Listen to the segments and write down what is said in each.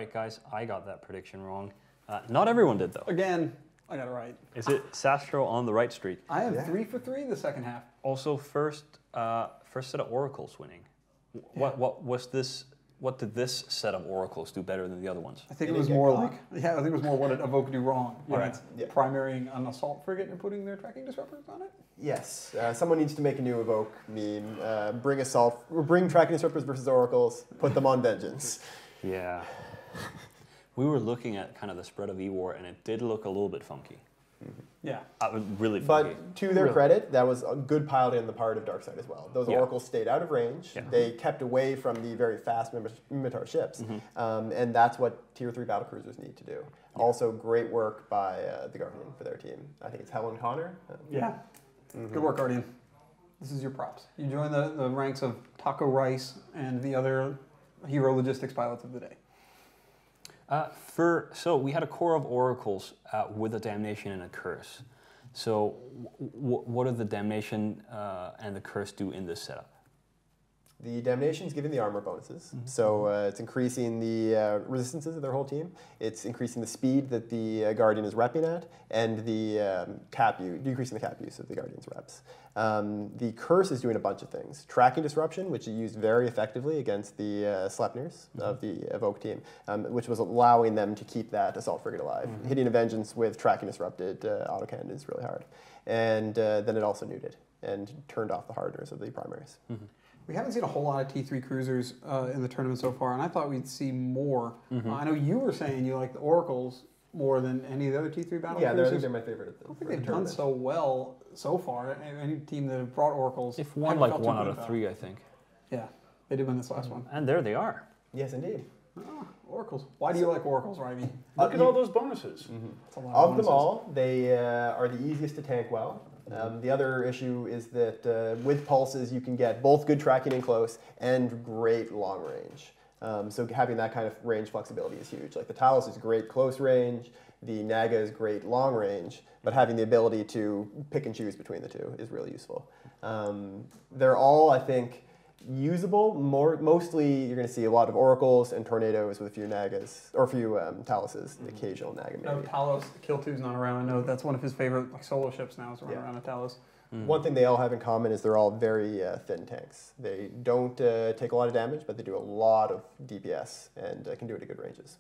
right, guys, I got that prediction wrong. Not everyone did, though. Again, I got it right. Is it Sastro on the right streak? I am 3 for 3 the second half. Also, first set of oracles winning. What was this? What did this set of oracles do better than the other ones? I think it was more like, I think it was more what did Evoke do wrong. Right. It's primarying an assault frigate and putting their tracking disruptors on it. Yes, someone needs to make a new Evoke meme. Bring tracking disruptors versus oracles. Put them on vengeance. Yeah. We were looking at kind of the spread of E-War, and it did look a little bit funky. Yeah. Really funky. But to their credit, that was a good piloting on the part of Darkseid as well. Those oracles stayed out of range. Yeah. They kept away from the very fast Minotaur ships. And that's what Tier 3 battlecruisers need to do. Yeah. Also, great work by the Guardian for their team. I think it's Helen Connor. Yeah. Good work, Guardian. This is your props. You join the ranks of Taco Rice and the other hero logistics pilots of the day. So we had a core of oracles with a damnation and a curse. So what do the damnation and the curse do in this setup? The damnation is giving the armor bonuses, so it's increasing the resistances of their whole team. It's increasing the speed that the Guardian is repping at, and the decreasing the cap use of the Guardian's reps. The curse is doing a bunch of things. Tracking disruption, which is used very effectively against the Sleipnirs of the Evoke team, which was allowing them to keep that assault frigate alive. Hitting a vengeance with tracking disrupted autocannon is really hard. And then it also nuded and turned off the hardeners of the primaries. We haven't seen a whole lot of T3 cruisers in the tournament so far, and I thought we'd see more. I know you were saying you like the Oracles more than any of the other T3 battle cruisers. I think they're my favorite. I don't think they've done so well so far. Any team that have brought Oracles. They've won like 1 out of 3, I think. Yeah, they did win this last one. And there they are. Yes, indeed. Oh, Oracles. Why do you like Oracles, Ryvie? Look at all those bonuses. Of them all, they are the easiest to tank well. The other issue is that with pulses, you can get both good tracking in close and great long range. So having that kind of range flexibility is huge. Like the Talos is great close range, the Naga is great long range, but having the ability to pick and choose between the two is really useful. They're all, I think, usable. Mostly, you're going to see a lot of Oracles and Tornadoes with a few Nagas, or a few Taluses, the occasional Naga maybe. No, Talos, Kill 2's not around. I know that's one of his favorite solo ships now, is running around a Talos. One thing they all have in common is they're all very thin tanks. They don't take a lot of damage, but they do a lot of DPS and can do it at good ranges.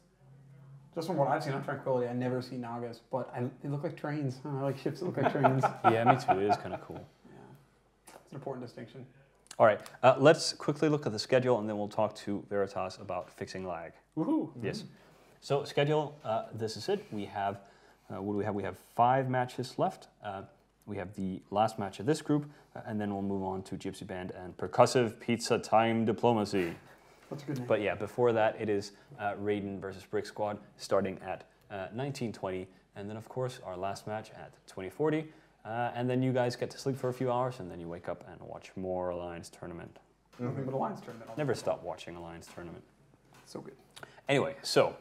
Just from what I've seen on Tranquility, I never see Nagas, but they look like trains. I like ships that look like trains. Yeah, me too. It is kind of cool. Yeah, it's an important distinction. All right, let's quickly look at the schedule, and then we'll talk to Veritas about fixing lag. Woohoo! Yes. So schedule, this is it. We have, what do we have? We have 5 matches left. We have the last match of this group, and then we'll move on to Gypsy Band and Percussive Pizza Time Diplomacy. That's a good name. But yeah, before that, it is Raiden versus Brick Squad, starting at 19:20, and then of course our last match at 20:40. And then you guys get to sleep for a few hours, and then you wake up and watch more Alliance Tournament. Nothing but Alliance Tournament. Never stop watching Alliance Tournament. So good. Anyway, so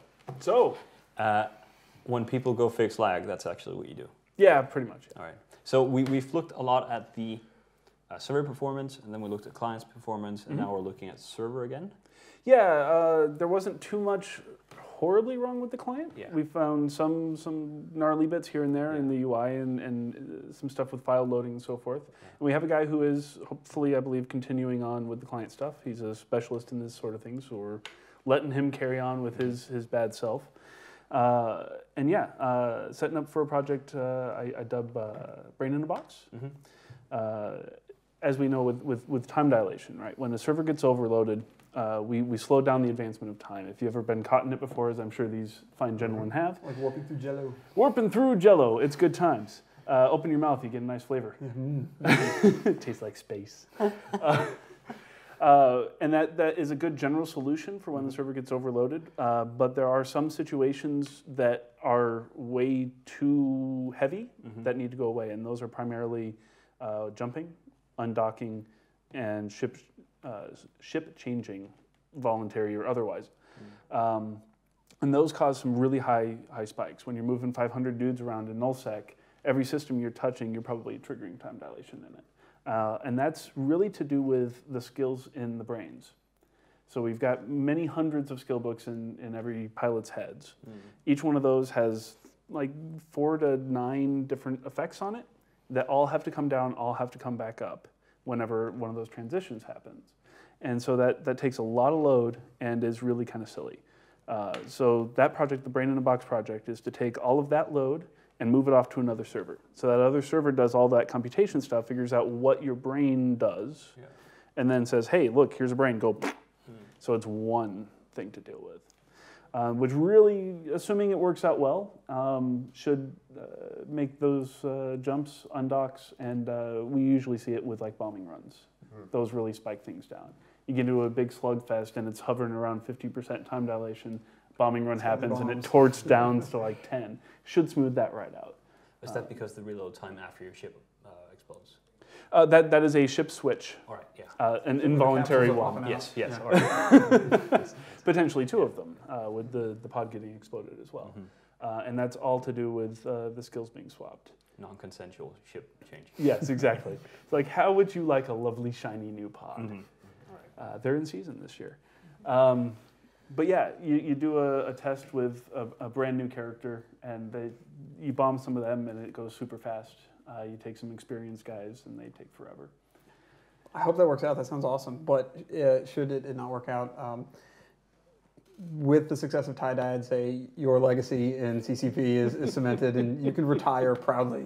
when people go fix lag, that's actually what you do. Yeah, pretty much. All right. So we've looked a lot at the server performance, and then we looked at client's performance, and now we're looking at server again. Yeah, there wasn't too much horribly wrong with the client. Yeah. We found some gnarly bits here and there in the UI and some stuff with file loading and so forth. Yeah. And we have a guy who is hopefully, I believe, continuing on with the client stuff. He's a specialist in this sort of thing, so we're letting him carry on with his bad self. And yeah, setting up for a project I dub Brain in a Box. As we know with time dilation, right? When the server gets overloaded, we slow down the advancement of time. If you've ever been caught in it before, as I'm sure these fine gentlemen have. Like warping through Jello. Warping through Jello, it's good times. Open your mouth, you get a nice flavor. It tastes like space. And that is a good general solution for when the server gets overloaded. But there are some situations that are way too heavy that need to go away. And those are primarily jumping, undocking, and ship changing, voluntary or otherwise. And those cause some really high spikes. When you're moving 500 dudes around in nullsec, every system you're touching, you're probably triggering time dilation in it. And that's really to do with the skills in the brains. So we've got many hundreds of skill books in every pilot's heads. Each one of those has like 4 to 9 different effects on it that all have to come down, all have to come back up whenever one of those transitions happens. And so that takes a lot of load and is really kind of silly. So that project, the Brain in a Box project, is to take all of that load and move it off to another server. So that other server does all that computation stuff, figures out what your brain does, and then says, hey, look, here's a brain, go. So it's one thing to deal with, which really, assuming it works out well, should make those jumps, undocks, and we usually see it with like bombing runs. Those really spike things down. You get into a big slugfest and it's hovering around 50% time dilation, bombing run happens and it torts down to like 10. Should smooth that right out. Is that because the reload time after your ship explodes? That is a ship switch. All right, yeah. An involuntary capsules are one. popping Yes, Yeah. yes. All right. Potentially 2 of them, with the pod getting exploded as well. And that's all to do with the skills being swapped. Non-consensual ship change. Yes, exactly. It's like, how would you like a lovely, shiny new pod? They're in season this year. But yeah, you do a test with a brand new character, and you bomb some of them, and it goes super fast. You take some experienced guys, and they take forever. I hope that works out. That sounds awesome. But should it not work out, with the success of tie-dye, I'd say your legacy in CCP is cemented, and you can retire proudly.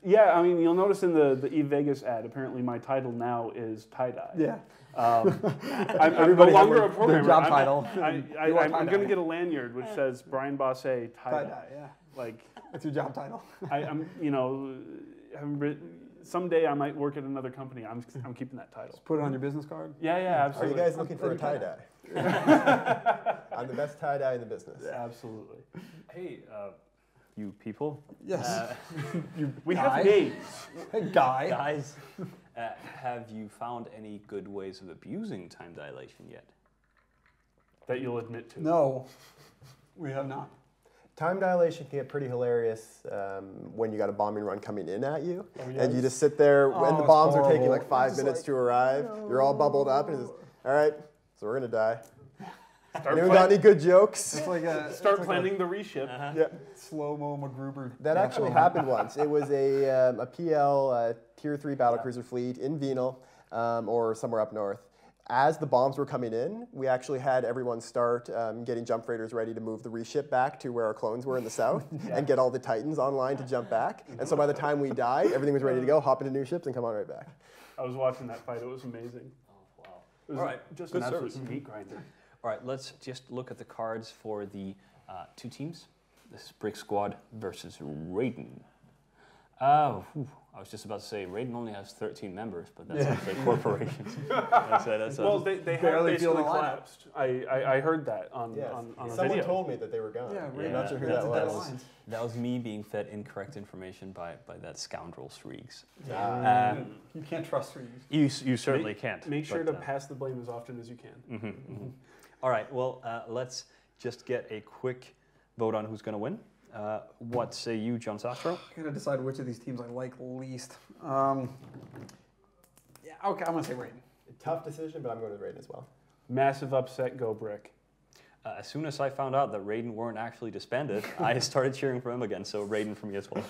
Yeah, I mean, you'll notice in the Eve Vegas ad, apparently my title now is tie-dye. Yeah. I'm no Everybody have longer their- a programmer. their job title. I'm going to get a lanyard which says Brian Bosse tie-dye. Tie-dye, yeah. Like, That's your job title. I'm, you know, someday I might work at another company. I'm keeping that title. Put it on your business card. Yeah, Are absolutely. you guys looking for a tie-dye? I'm the best tie-dye in the business. Absolutely. Hey, you people. Yes. We Guy? have names. Hey, guy. Guys, have you found any good ways of abusing time dilation yet? That you'll admit to. No, we have not. Time dilation can get pretty hilarious when you got a bombing run coming in at you, Oh, and you just sit there when the it's bombs are taking horrible. like 5 It's minutes like, to arrive. You're all bubbled up, and it's all right. So we're gonna die. Start, Anyone got any good jokes? It's like a start planning the reship. Yeah. slow-mo MacGruber. That actually happened once. It was a PL Tier 3 battlecruiser fleet in Venal or somewhere up north. As the bombs were coming in, we actually had everyone start getting jump freighters ready to move the reship back to where our clones were in the south and get all the Titans online to jump back. And so by the time we died, everything was ready to go, hop into new ships and come on right back. I was watching that fight. It was amazing. Oh, wow. It was All right, just good an absolute service. meat grinder. All right, let's just look at the cards for the 2 teams. This is Brick Squad versus Raiden. I was just about to say Raiden only has 13 members, but that's actually corporations. Well, they have barely feel basically the lineup. collapsed. I heard that on Yes. a Someone video. told me that they were gone. Yeah, I'm not sure who that's that a dead was. line. that was me being fed incorrect information by that scoundrel Shrieks. You can't trust trees. You certainly can't. Make sure but, to pass the blame as often as you can. All right, well, let's just get a quick vote on who's going to win. What say you, John Sastro? I gotta decide which of these teams I like least. Yeah, okay, I'm gonna say Raiden. Tough decision, but I'm going with Raiden as well. Massive upset, go Brick. As soon as I found out that Raiden weren't actually disbanded, I started cheering for him again, so Raiden for me as well.